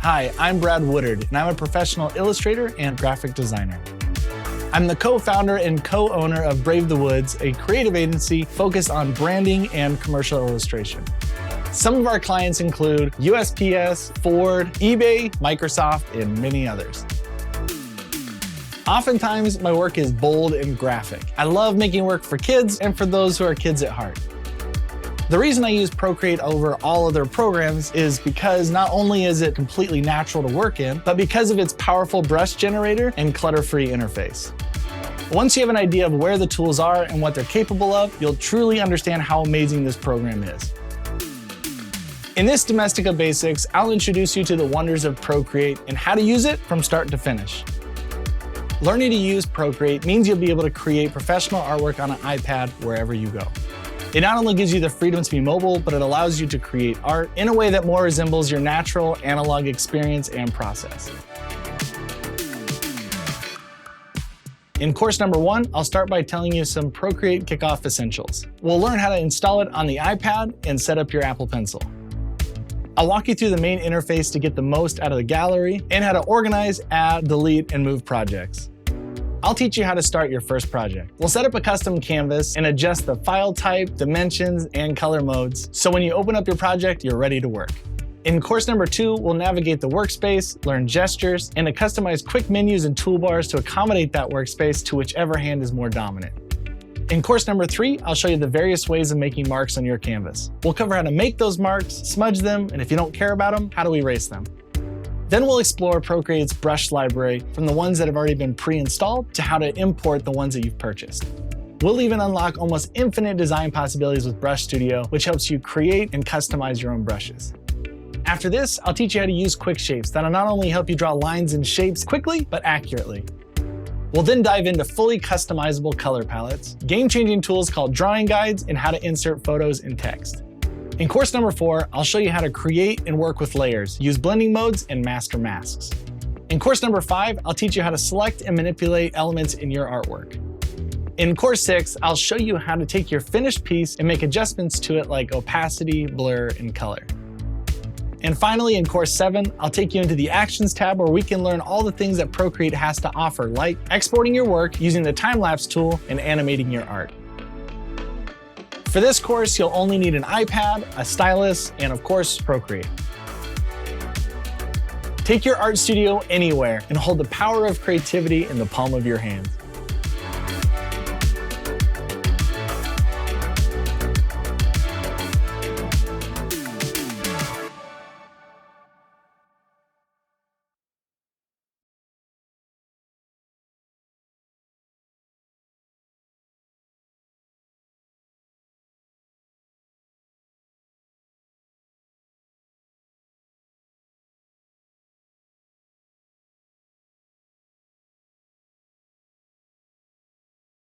Hi, I'm Brad Woodard, and I'm a professional illustrator and graphic designer. I'm the co-founder and co-owner of Brave the Woods, a creative agency focused on branding and commercial illustration. Some of our clients include USPS, Ford, eBay, Microsoft, and many others. Oftentimes, my work is bold and graphic. I love making work for kids and for those who are kids at heart. The reason I use Procreate over all other programs is because not only is it completely natural to work in, but because of its powerful brush generator and clutter-free interface. Once you have an idea of where the tools are and what they're capable of, you'll truly understand how amazing this program is. In this Domestika Basics, I'll introduce you to the wonders of Procreate and how to use it from start to finish. Learning to use Procreate means you'll be able to create professional artwork on an iPad wherever you go. It not only gives you the freedom to be mobile, but it allows you to create art in a way that more resembles your natural analog experience and process. In course number 1, I'll start by telling you some Procreate kickoff essentials. We'll learn how to install it on the iPad and set up your Apple Pencil. I'll walk you through the main interface to get the most out of the gallery and how to organize, add, delete, and move projects. I'll teach you how to start your first project. We'll set up a custom canvas and adjust the file type, dimensions, and color modes, so when you open up your project, you're ready to work. In course number 2, we'll navigate the workspace, learn gestures, and to customize quick menus and toolbars to accommodate that workspace to whichever hand is more dominant. In course number 3, I'll show you the various ways of making marks on your canvas. We'll cover how to make those marks, smudge them, and if you don't care about them, how to erase them. Then we'll explore Procreate's brush library, from the ones that have already been pre-installed to how to import the ones that you've purchased. We'll even unlock almost infinite design possibilities with Brush Studio, which helps you create and customize your own brushes. After this, I'll teach you how to use quick shapes that'll not only help you draw lines and shapes quickly, but accurately. We'll then dive into fully customizable color palettes, game-changing tools called drawing guides, and how to insert photos and text. In course number 4, I'll show you how to create and work with layers, use blending modes, and master masks. In course number 5, I'll teach you how to select and manipulate elements in your artwork. In course 6, I'll show you how to take your finished piece and make adjustments to it like opacity, blur, and color. And finally, in course 7, I'll take you into the Actions tab where we can learn all the things that Procreate has to offer, like exporting your work using the time-lapse tool and animating your art. For this course, you'll only need an iPad, a stylus, and of course, Procreate. Take your art studio anywhere and hold the power of creativity in the palm of your hand.